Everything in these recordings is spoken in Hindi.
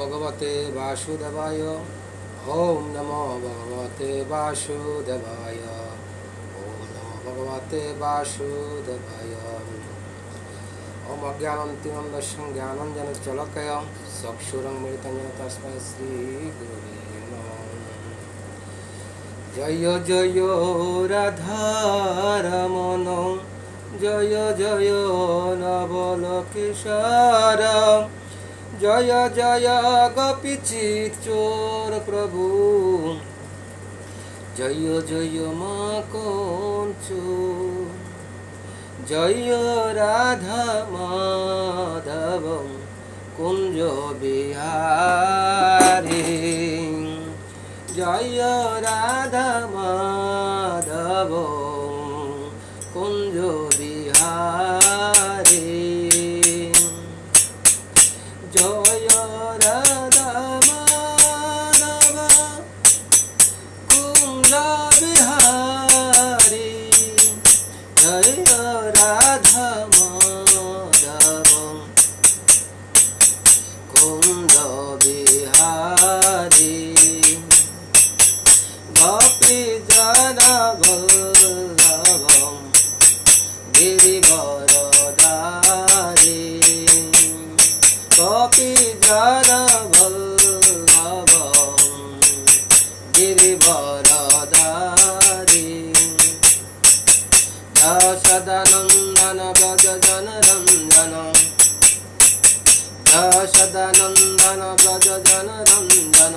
भगवते वासुदेवाय। ओम नमो भगवते वासुदेवाय। ओम नमो भगवते वासुदेवाय। ओम अज्ञानतिमिरन्धस्य ज्ञानाञ्जनशलाकया चक्षुरुन्मीलितं येन तस्मै श्रीगुरवे नमः। जय जय राधारमण जय जय नवल किशोर जय जय गोपीचित्चोर प्रभु जय जय माकंच जय राधा माधव कुंज बिहारी जय राधा माधव कुंज बिहारी जय राधा माधव कुंज बिहारी जय राधा माधव कुंज बिहारी गोपी जना वल्लभम गिरिवरधारी गोपी जना वल्लभम गिरिवरधारी यशोदानंदन व्रज जनरंजन यशोदानंदन व्रज जनरंजन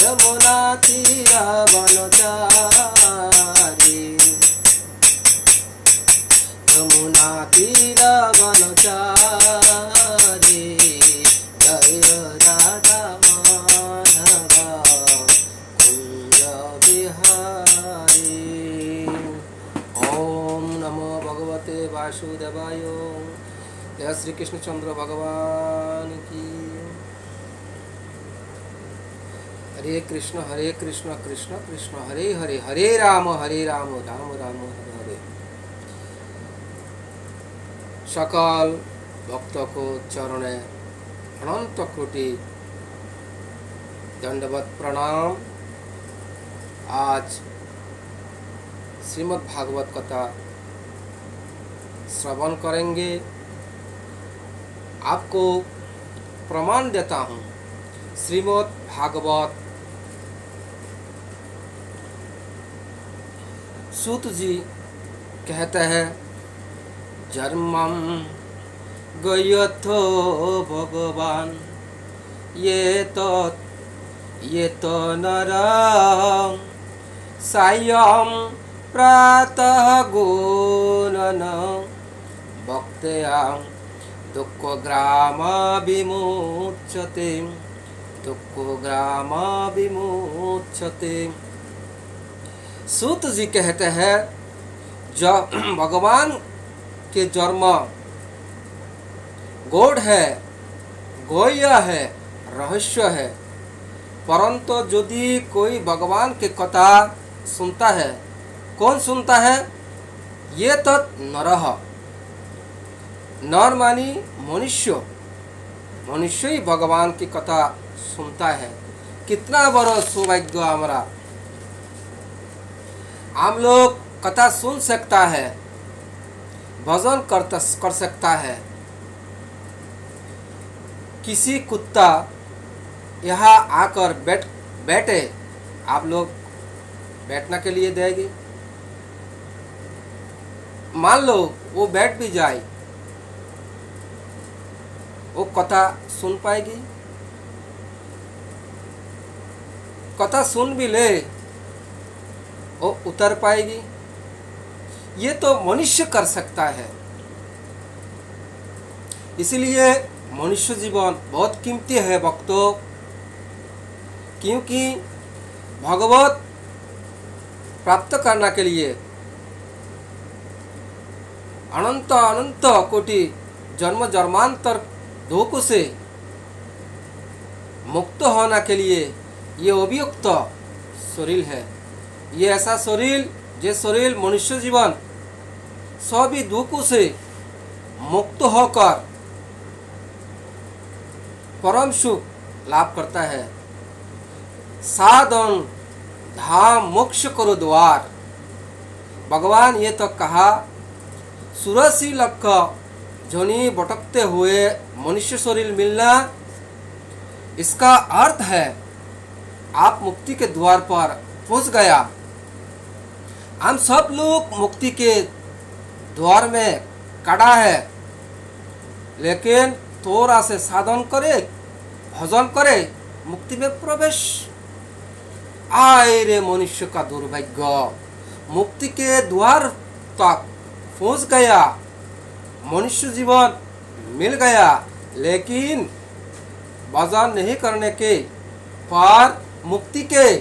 यमुना तीरवनचारी यमुना तीरवनचारी जय राधा माधव कुंज बिहारी। ओम नमो भगवते वासुदेवाय। जय श्री कृष्णचंद्र भगवान की। हरे कृष्ण कृष्ण कृष्ण हरे हरे हरे राम राम राम हरे हरे। सकल भक्त को चरणे अनंत कोटि दंडवत प्रणाम। आज श्रीमद् भागवत कथा श्रवण करेंगे। आपको प्रमाण देता हूँ। श्रीमद् भागवत सूत जी कहते हैं, जन्मं गयथो भगवान ये तो नरं सायं प्रातः गुणन भक्त्या दुःखग्रामविमुच्यते दुःखग्रामविमुच्यते। सूत जी कहते हैं, जो भगवान के जन्म गौड़ है, गोह्य है, रहस्य है। परंतु यदि कोई भगवान के कथा सुनता है, कौन सुनता है? ये तो नरह, नर मानी मनुष्य, मनुष्य ही भगवान की कथा सुनता है। कितना बड़ा सौभाग्य हमारा। हम लोग कथा सुन सकता है, भजन कर सकता है। किसी कुत्ता यहाँ आकर बैठे, आप लोग बैठने के लिए देगी? मान लो वो बैठ भी जाए, वो कथा सुन पाएगी? कथा सुन भी ले, वो उतर पाएगी? ये तो मनुष्य कर सकता है। इसलिए मनुष्य जीवन बहुत कीमती है भक्तों, क्योंकि भगवत प्राप्त करने के लिए अनंत अनंत कोटि जन्म जन्मांतर दुख से मुक्त होने के लिए ये उपयुक्त शरीर है। ये ऐसा शरीर जे शरीर मनुष्य जीवन सभी दुखों से मुक्त होकर परम सुख लाभ करता है। साधन धाम मोक्ष करो द्वार। भगवान ये तो कहा, 84 लाख जोनी भटकते हुए मनुष्य शरीर मिलना, इसका अर्थ है आप मुक्ति के द्वार पर पहुंच गया। हम सब लोग मुक्ति के द्वार में खड़ा है, लेकिन थोड़ा से साधन करे, भजन करे, मुक्ति में प्रवेश। आए रे मनुष्य का दुर्भाग्य, मुक्ति के द्वार तक पहुंच गया, मनुष्य जीवन मिल गया, लेकिन भजन नहीं करने के पर मुक्ति के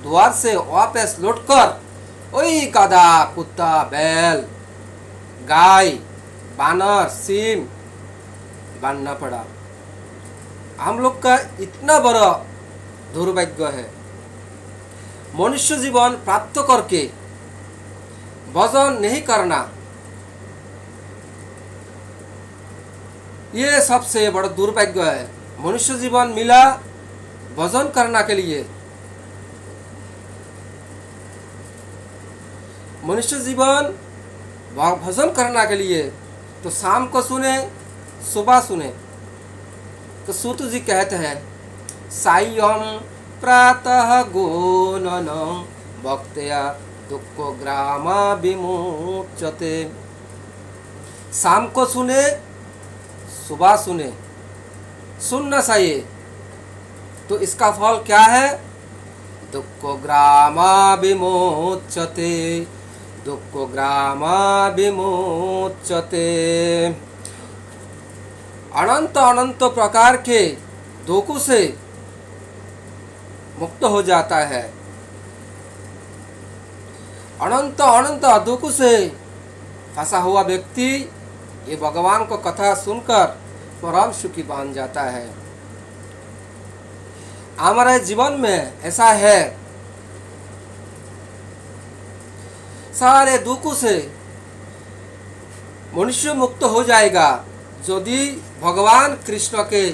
द्वार से वापस लौटकर वही गधा, कुत्ता, बैल, गाय, बानर, सीम बनना पड़ा। हम लोग का इतना बड़ा दुर्भाग्य है। मनुष्य जीवन प्राप्त करके भजन नहीं करना, ये सबसे बड़ा दुर्भाग्य है। मनुष्य जीवन मिला भजन करने के लिए। मनुष्य जीवन भजन करने के लिए तो शाम को सुने, सुबह सुने। तो सूत जी कहते हैं, सायं प्रातः गुणन भक्त्या दुख ग्रामा विमुच्यते। शाम को सुने, सुबह सुने, सुनना चाहिए। तो इसका फल क्या है? दुख ग्रामा विमुच्यते, दुख ग्रामा विमुच्यते। अनंत अनंत प्रकार के दुखों से मुक्त हो जाता है। अनंत अनंत दुखों से फंसा हुआ व्यक्ति ये भगवान को कथा सुनकर परम सुखी बन जाता है। हमारे जीवन में ऐसा है, सारे दुखों से मनुष्य मुक्त हो जाएगा यदि भगवान कृष्ण के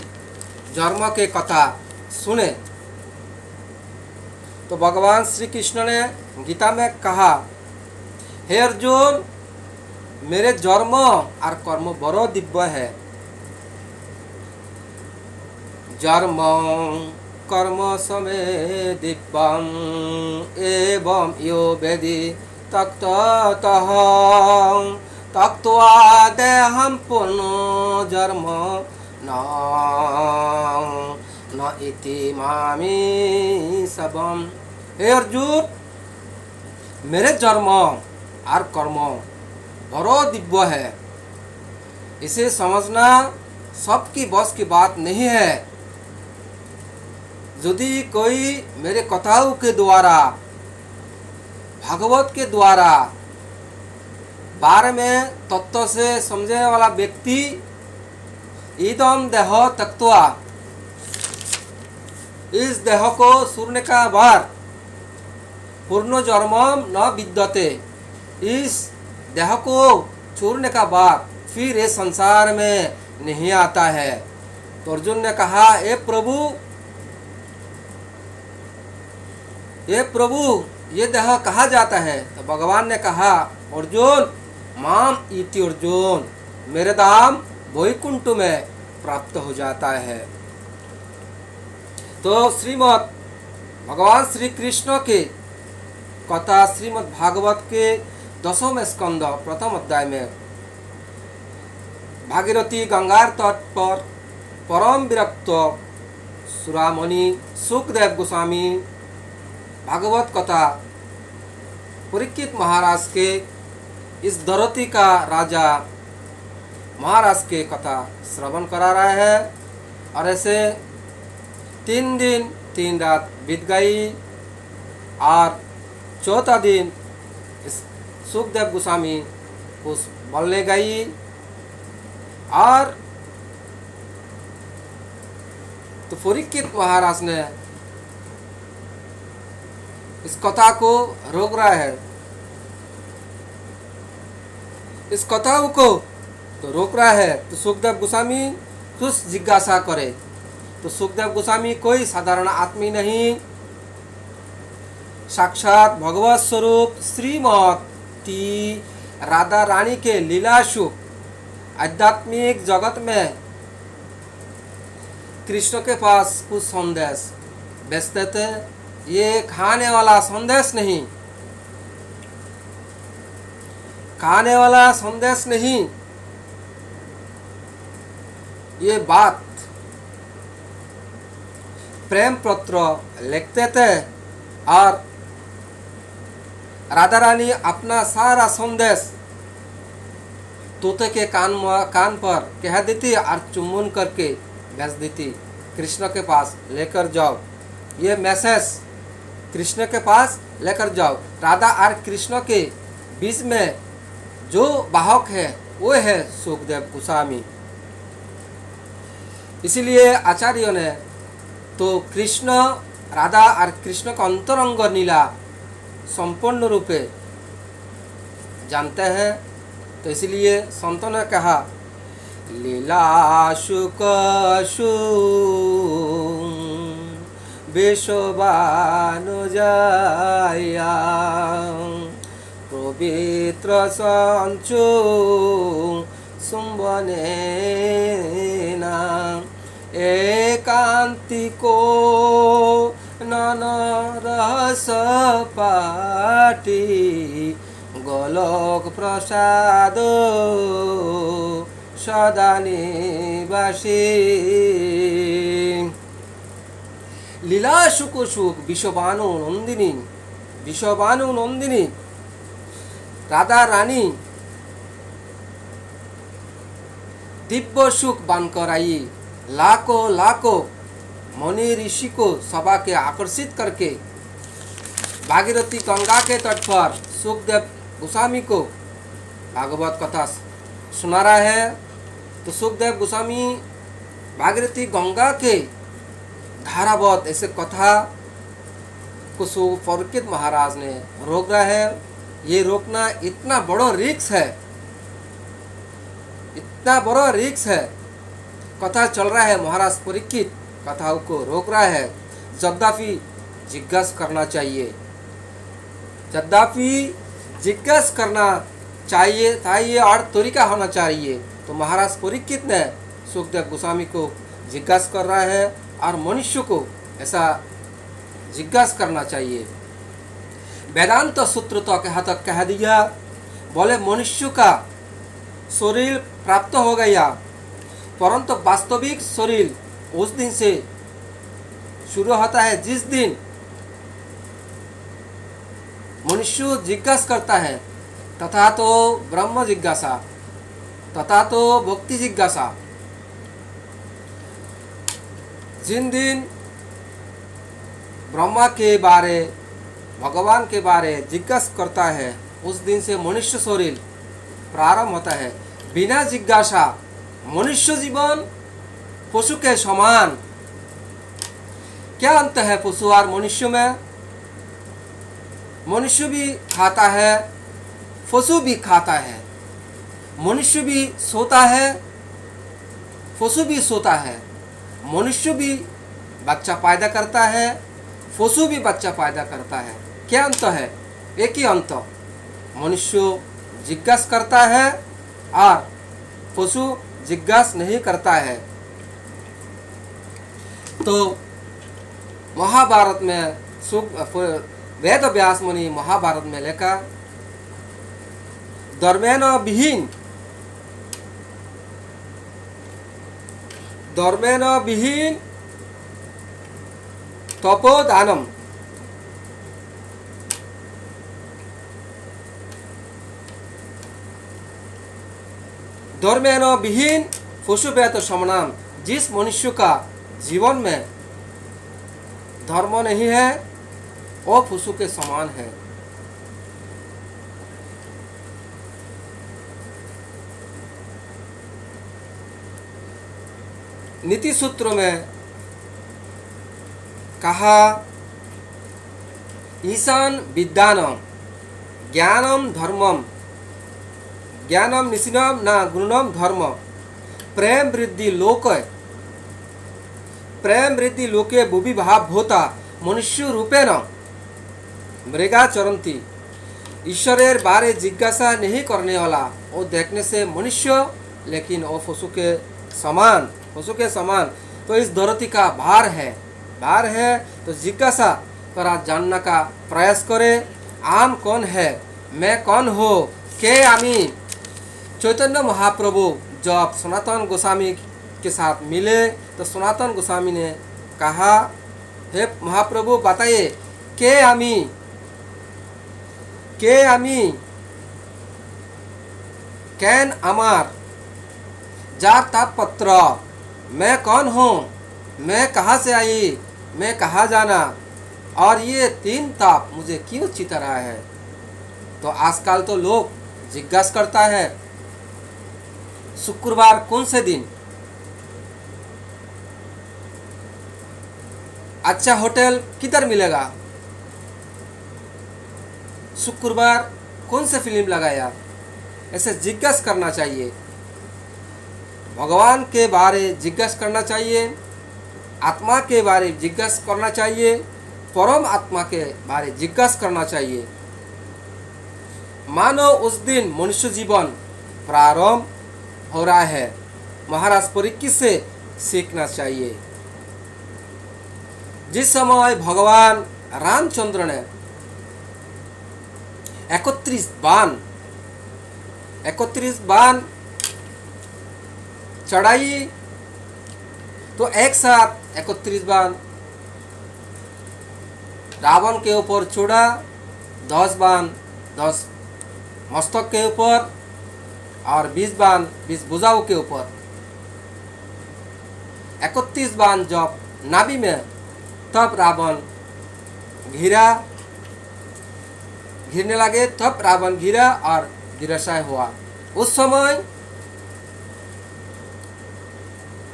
जन्म के कथा सुने। तो भगवान श्री कृष्ण ने गीता में कहा, हे अर्जुन, मेरे जन्म और कर्म बड़ो दिव्य है। जन्म कर्म समय दिव्यम एवं यो वेदि तक्ततः तक्त्वा देहं पुनर्जन्म न इति मामि सबम। हे अर्जुन, मेरे जन्म और कर्म बड़ो दिव्य है, इसे समझना सबकी बस की बात नहीं है। यदि कोई मेरे कथाओं के द्वारा, भागवत के द्वारा बारे में तत्व से समझने वाला व्यक्ति इदम देह त्यक्त्वा, इस देह को छोड़ने का बाद पूर्ण जन्मम न विद्यते, इस देह को छोड़ने का बाद फिर ये संसार में नहीं आता है। तो अर्जुन ने कहा, हे प्रभु ये देह कहाँ जाता है? तो भगवान ने कहा, अर्जुन माम इति अर्जुन, मेरे धाम वैकुंठ में प्राप्त हो जाता है। तो श्रीमद् भगवान श्री कृष्ण के कथा श्रीमद् भागवत के 10वें स्कंद प्रथम अध्याय में भागीरथी गंगार तट पर परम विरक्त सुरामणि सुखदेव गोस्वामी भागवत कथा परीक्षित महाराज के, इस धरती का राजा महाराज के कथा श्रवण करा रहा है। और ऐसे 3 दिन 3 रात बीत गई और चौथा दिन इस सुखदेव गोस्वामी उस बोलने गई और तो परीक्षित महाराज ने इस कथा को रोक रहा है, इस कथा को तो रोक रहा है। तो सुखदेव गोस्वामी कुछ जिज्ञासा करे, तो सुखदेव गोस्वामी कोई साधारण आदमी नहीं, साक्षात भगवत स्वरूप श्रीमती राधा रानी के लीला सुख आध्यात्मिक जगत में कृष्ण के पास कुछ संदेश बेचते थे। ये खाने वाला संदेश नहीं, खाने वाला संदेश नहीं, ये बात प्रेम पत्र लिखते थे और राधा रानी अपना सारा संदेश तोते के कान पर कह देती और चुम्बन करके भेज देती, कृष्ण के पास लेकर जाओ, ये मैसेज कृष्ण के पास लेकर जाओ। राधा और कृष्ण के बीच में जो वाहक है वो है सुखदेव गोस्वामी। इसीलिए आचार्यों ने तो कृष्ण राधा और कृष्ण का अंतरंग लीला संपूर्ण रूपे जानते हैं। तो इसलिए संतों ने कहा लीला शुक विश्वबानुजाया पवित्र संचु सुम्बनेना एकांतिको नन रस पाटी गोलोक प्रसाद सदा निवासी। लीला सुख सुख विश्वबानु नंदिनी राधा रानी दिव्य सुख बनकर आई, लाखों लाखों मुनि ऋषि को सभा के आकर्षित करके भागीरथी गंगा के तट पर सुखदेव गोस्वामी को भागवत कथा सुना रहा है। तो सुखदेव गोस्वामी भागीरथी गंगा के धारावत ऐसे कथा को परीक्षित महाराज ने रोक रहा है। ये रोकना इतना बड़ा रिक्स है, इतना बड़ा रिक्स है। कथा चल रहा है, महाराज परीक्षित कथाओं को रोक रहा है। यद्यपि जिज्ञासा करना चाहिए, यद्यपि जिज्ञासा करना चाहिए और तरीका होना चाहिए। तो महाराज परीक्षित ने सुखदेव गोस्वामी को जिज्ञासा कर रहा है और मनुष्य को ऐसा जिज्ञासा करना चाहिए। वेदांत सूत्र तो कह दिया, बोले मनुष्य का शरीर प्राप्त हो गया, परंतु वास्तविक शरीर उस दिन से शुरू होता है जिस दिन मनुष्य जिज्ञासा करता है, तथा तो ब्रह्म जिज्ञासा, तथा तो भक्ति जिज्ञासा। जिन दिन ब्रह्मा के बारे, भगवान के बारे जिज्ञासा करता है, उस दिन से मनुष्य शरीर प्रारंभ होता है। बिना जिज्ञासा मनुष्य जीवन पशु के समान। क्या अंत है पशु और मनुष्य में? मनुष्य भी खाता है, पशु भी खाता है, मनुष्य भी सोता है, पशु भी सोता है, मनुष्य भी बच्चा पैदा करता है, पशु भी बच्चा पैदा करता है। क्या अंत है? एक ही अंत, मनुष्य जिज्ञासा करता है और पशु जिज्ञासा नहीं करता है। तो महाभारत में वेद व्यास मुनि महाभारत में लिखा, धर्मेण विहीन तपोदानम, धर्मेण विहीन पशुपेत समनाम। जिस मनुष्य का जीवन में धर्म नहीं है वो पशु के समान है। नीति सूत्र में कहा, ईशान विद्यानम ज्ञानम धर्मम, ज्ञानम निशिनम न गुणनम धर्म, प्रेम वृद्धि लोक प्रेम वृद्धि लोके भुवि भाव होता मनुष्य रूपेण मृगा चरंती। ईश्वरेर बारे जिज्ञासा नहीं करने वाला वो देखने से मनुष्य, लेकिन वो पशु के समान। तो इस धरती का भार है तो जिज्ञासा करा जानना का प्रयास करे। आम कौन है, मैं कौन हो, के आमी। चैतन्य महाप्रभु जब सनातन गोस्वामी के साथ मिले तो सनातन गोस्वामी ने कहा, हे महाप्रभु बताइए के आमी कैन अमार जार ताप पत्र। मैं कौन हूँ, मैं कहाँ से आई, मैं कहाँ जाना, और ये 3 ताप मुझे क्यों चिता रहा है। तो आजकल तो लोग जिज्ञासा करता है शुक्रवार कौन से दिन, अच्छा होटल किधर मिलेगा, शुक्रवार कौन से फिल्म लगाया, ऐसे जिज्ञासा करना चाहिए। भगवान के बारे जिज्ञासा करना चाहिए, आत्मा के बारे जिज्ञासा करना चाहिए, परम आत्मा के बारे जिज्ञासा करना चाहिए। मानो उस दिन मनुष्य जीवन प्रारंभ हो रहा है। महाराज परीक्षित से सीखना चाहिए। जिस समय भगवान रामचंद्र ने 31 बाण चढ़ाई, तो एक साथ 31 बाण रावण के ऊपर छोड़ा, 10 बाण 10 मस्तक के ऊपर और 20 बाण 20 भुजाओं के ऊपर। 31 बाण जब नाभि में, तब रावण घिरने लगे, तब रावण घिरा और धीरसाय हुआ। उस समय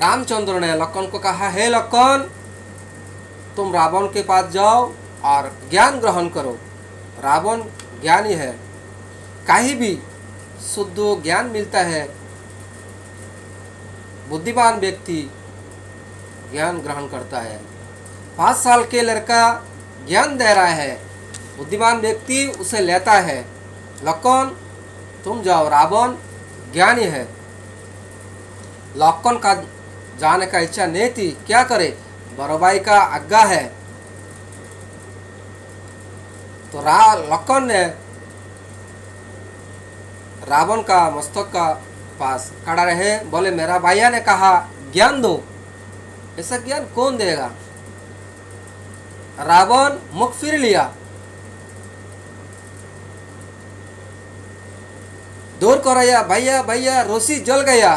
रामचंद्र ने लक्ष्मण को कहा, हे लक्ष्मण, तुम रावण के पास जाओ और ज्ञान ग्रहण करो। रावण ज्ञानी है, कहीं भी शुद्ध ज्ञान मिलता है। बुद्धिमान व्यक्ति ज्ञान ग्रहण करता है। 5 साल के लड़का ज्ञान दे रहा है, बुद्धिमान व्यक्ति उसे लेता है। लक्ष्मण तुम जाओ, रावण ज्ञानी है। लक्ष्मण का जाने का इच्छा नहीं थी, क्या करे, बड़ो भाई का आज्ञा है। तो लक्ष्मण ने रावण का मस्तक का पास खड़ा रहे, बोले मेरा भैया ने कहा ज्ञान दो। ऐसा ज्ञान कौन देगा। रावण मुख फिर लिया, दूर कराया, भैया भैया रोसी जल गया,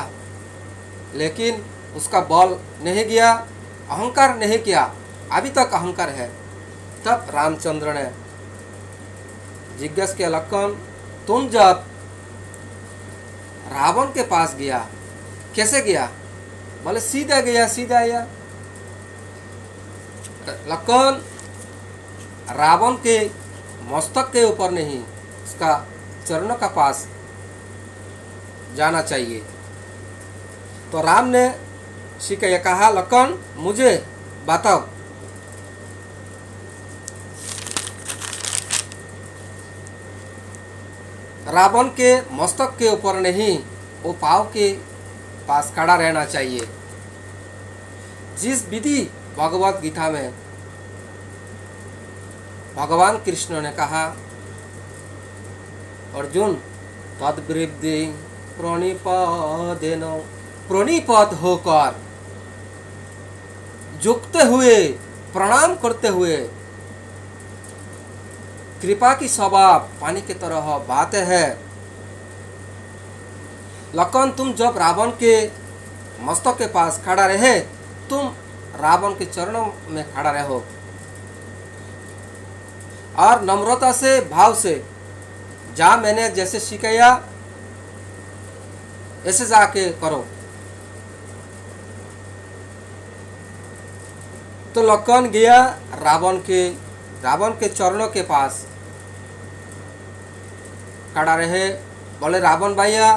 लेकिन उसका बल नहीं गया, अहंकार नहीं किया, अभी तक अहंकार है। तब रामचंद्र ने जिज्ञासा किया, लक्ष्मण तुम जब रावण के पास गया, कैसे गया, बोले सीधा गया, सीधा आया। लक्ष्मण रावण के मस्तक के ऊपर नहीं, उसका चरणों का पास जाना चाहिए। तो राम ने शिकाया कहा, लक्ष्मण मुझे बताओ, रावण के मस्तक के ऊपर नहीं, वो पाँव के पास खड़ा रहना चाहिए। जिस विधि भगवत गीता में भगवान कृष्ण ने कहा, अर्जुन तद्वृद्धि प्रणिपदेन, प्रणिपद होकर, झुकते हुए, प्रणाम करते हुए, कृपा की स्वभाव पानी की तरह बहते हैं। लक्ष्मण तुम जब रावण के मस्तक के पास खड़ा रहे, तुम रावण के चरणों में खड़ा रहो और नम्रता से, भाव से, जहाँ मैंने जैसे सिखाया ऐसे जाके करो। तो लक्ष्मण गया रावण के चरणों के पास खड़ा रहे, बोले रावण भैया,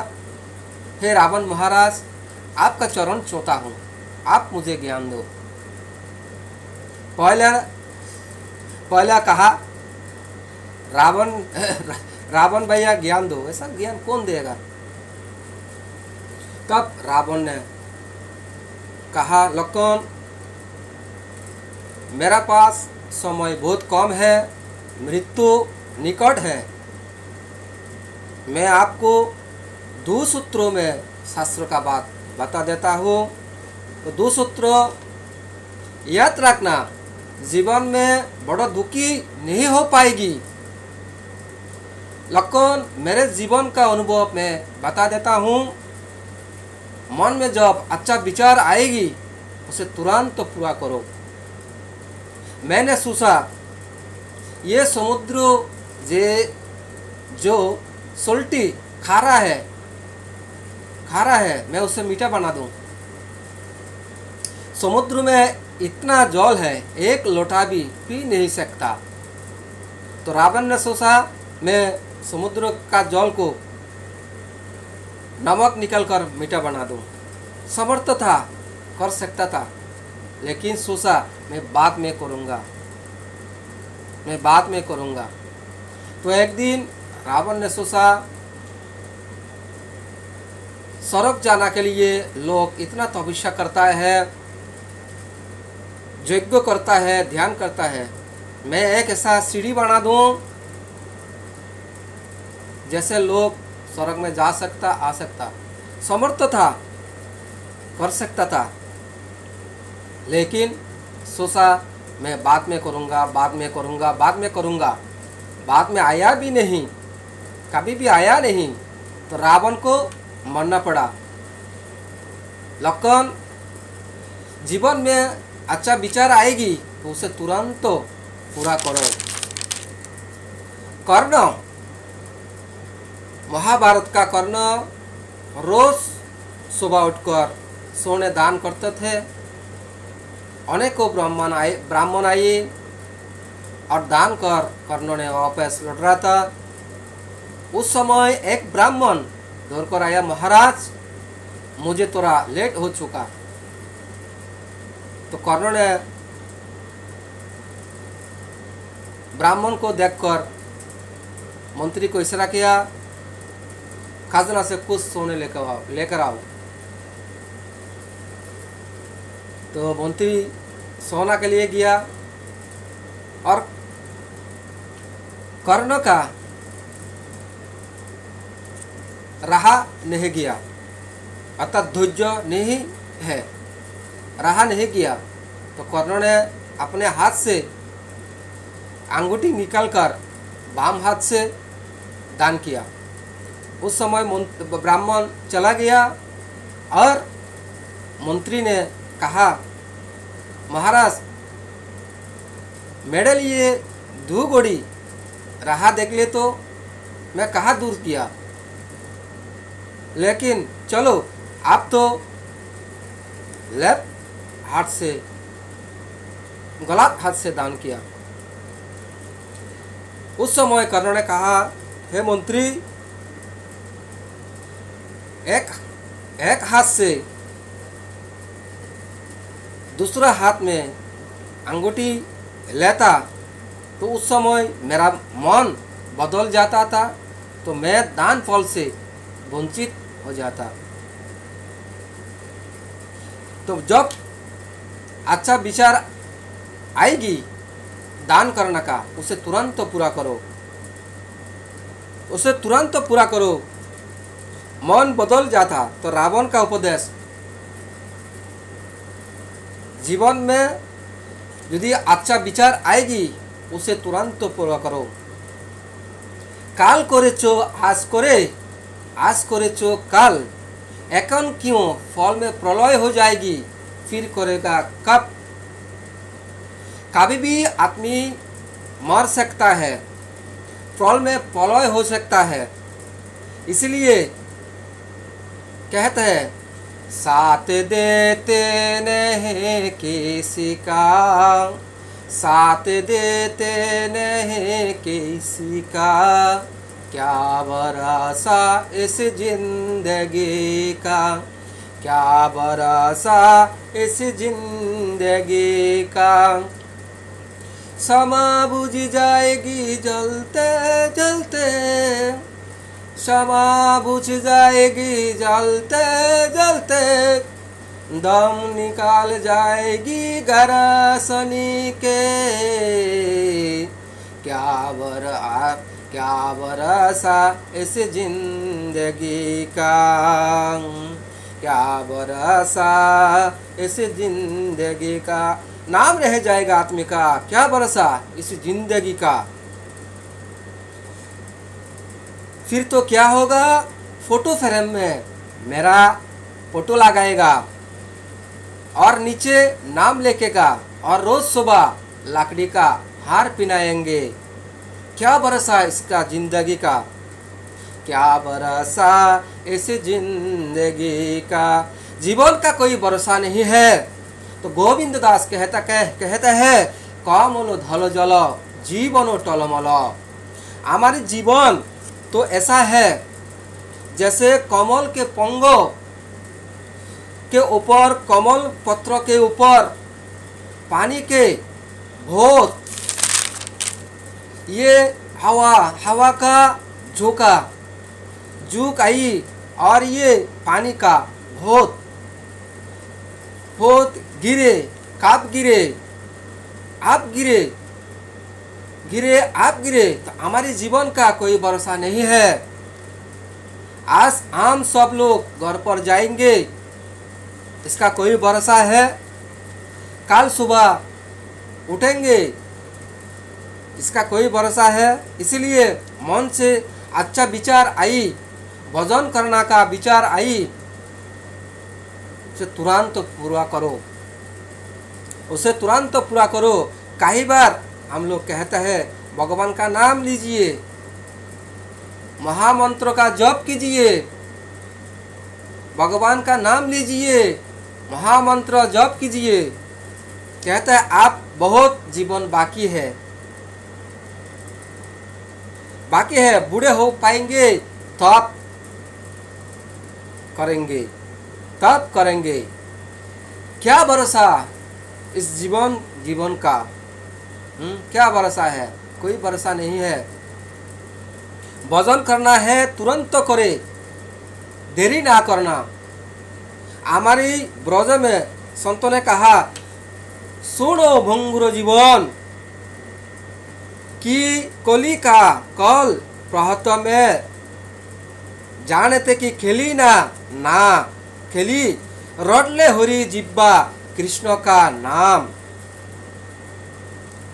हे रावण महाराज, आपका चरण छूता हूँ, आप मुझे ज्ञान दो। पहले पहला कहा रावण रावण भैया ज्ञान दो, ऐसा ज्ञान कौन देगा। तब रावण ने कहा लक्ष्मण मेरा पास समय बहुत कम है, मृत्यु निकट है, मैं आपको 2 सूत्रों में शास्त्र का बात बता देता हूँ। तो 2 सूत्र याद रखना, जीवन में बड़ा दुखी नहीं हो पाएगी। लक्ष्मण मेरे जीवन का अनुभव मैं बता देता हूँ, मन में जब अच्छा विचार आएगी उसे तुरंत पूरा करो। मैंने सोचा ये समुद्र जो सोल्टी खारा है मैं उसे मीठा बना दूं। समुद्र में इतना जल है, एक लोटा भी पी नहीं सकता। तो रावण ने सोचा मैं समुद्र का जल को नमक निकल कर मीठा बना दूं। समर्थ था, कर सकता था, लेकिन सोचा मैं बाद में करूँगा। तो एक दिन रावण ने सोचा स्वर्ग जाने के लिए लोग इतना तपस्या करता है, यज्ञ करता है, ध्यान करता है, मैं एक ऐसा सीढ़ी बना दूं जैसे लोग स्वर्ग में जा सकता, आ सकता। समर्थ था, कर सकता था, लेकिन सोचा मैं बाद में करूँगा। बाद में आया भी नहीं, कभी भी आया नहीं। तो रावण को मरना पड़ा। लक्ष्मण जीवन में अच्छा विचार आएगी तो उसे तुरंत तो पूरा करो। कर्ण, महाभारत का कर्ण रोज सुबह उठकर सोने दान करते थे। अनेकों ब्राह्मण आए और दान कर कर्ण ने वापस लौट रहा था। उस समय एक ब्राह्मण दौड़ कर आया, महाराज मुझे थोड़ा लेट हो चुका। तो कर्ण ने ब्राह्मण को देखकर मंत्री को इशारा किया, खजाना से कुछ सोने लेकर आओ। तो मंत्री सोना के लिए गया और कर्ण का रहा नहीं गया, अर्थात धैर्य नहीं है, रहा नहीं गया। तो कर्ण ने अपने हाथ से अंगूठी निकालकर बाम हाथ से दान किया। उस समय ब्राह्मण चला गया और मंत्री ने कहा, महाराज मेरे लिए 2 गोड़ी रहा देख ले तो मैं कहाँ दूर किया, लेकिन चलो आप तो लेफ्ट हाथ से, गलत हाथ से दान किया। उस समय कर्ण ने कहा, हे मंत्री, एक हाथ से दूसरा हाथ में अंगूठी लेता तो उस समय मेरा मन बदल जाता था, तो मैं दान फल से वंचित हो जाता। तो जब अच्छा विचार आएगी दान करने का, उसे तुरंत पूरा करो, मन बदल जाता। तो रावण का उपदेश, जीवन में यदि अच्छा विचार आएगी उसे तुरंत पूरा करो। काल करेছো आज करेছো काल, এখন क्यों फल में प्रलय हो जाएगी, फिर करेगा कब। कभी भी आदमी मर सकता है, फल में प्रलय हो सकता है। इसलिए कहते हैं, साथ देते नहीं किसी का, साथ देते नहीं किसी का, क्या भरोसा इस जिंदगी का, क्या भरोसा इस जिंदगी का। क्षमा बुझ जाएगी जलते जलते, क्षमा बुझ जाएगी जलते जलते, दम निकाल जाएगी गरसनी के। क्या भरोसा इस जिंदगी का, क्या भरोसा इस जिंदगी का। नाम रह जाएगा आत्मा का, क्या भरोसा इस जिंदगी का। फिर तो क्या होगा, फोटो फ्रेम में मेरा फोटो लगाएगा और नीचे नाम लिखेगा और रोज सुबह लकड़ी का हार पहनाएंगे। क्या भरोसा इसका जिंदगी का, क्या भरोसा इस जिंदगी का। जीवन का कोई भरोसा नहीं है। तो गोविंद दास कहता है कमलो धलो जल जीवन टलमल। हमारे जीवन तो ऐसा है जैसे कमल के पंगो के ऊपर, कमल पत्र के ऊपर पानी के भोत, ये हवा का झोंका आई और ये पानी का भोत गिरे, कब गिरे, आप गिरे आप गिरे। तो हमारे जीवन का कोई भरोसा नहीं है। आज हम सब लोग घर पर जाएंगे, इसका कोई भरोसा है। कल सुबह उठेंगे, इसका कोई भरोसा है। इसलिए मन से अच्छा विचार आई, भजन करना का विचार आई, उसे तुरंत पूरा करो, उसे तुरंत पूरा करो। कई बार हम लोग कहते हैं भगवान का नाम लीजिए, महामंत्र का जप कीजिए, भगवान का नाम लीजिए, महामंत्र जप कीजिए। कहता है आप बहुत जीवन बाकी है, बूढ़े हो पाएंगे तब करेंगे। क्या भरोसा इस जीवन का, क्या भरोसा है, कोई भरोसा नहीं है। भजन करना है तुरंत करे, देरी ना करना। हमारी ब्रज में संतों ने कहा सुनो भंगुर जीवन कि कली का कल प्रहत में, जानते कि खेली ना खेली, रटले हरि जिब्बा कृष्ण का नाम।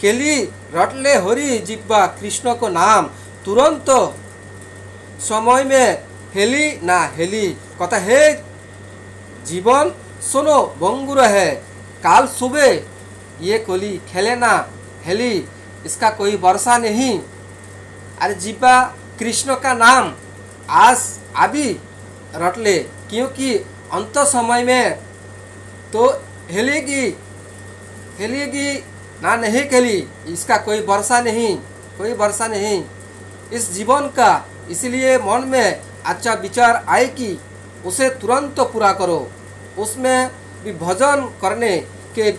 खेली रटले हरि जिब्बा कृष्ण को नाम, तुरंत समय में हेली ना हेली। कहता है जीवन सुनो भंगुर है, काल सुबह ये कोली खेले ना हेली, इसका कोई भरोसा नहीं। अरे जिब्बा कृष्ण का नाम आज अभी रट ले, क्योंकि अंत समय में तो हेलेगी ना नहीं खेली, इसका कोई भरोसा नहीं इस जीवन का। इसलिए मन में अच्छा विचार आए कि उसे तुरंत पूरा करो, उसमें भी भजन करने के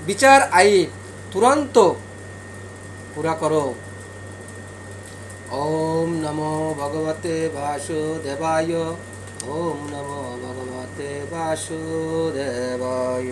विचार आई, तुरंत पूरा करो। ओम नमो भगवते वासुदेवाय, ओम नमो भगवते वासुदेवाय।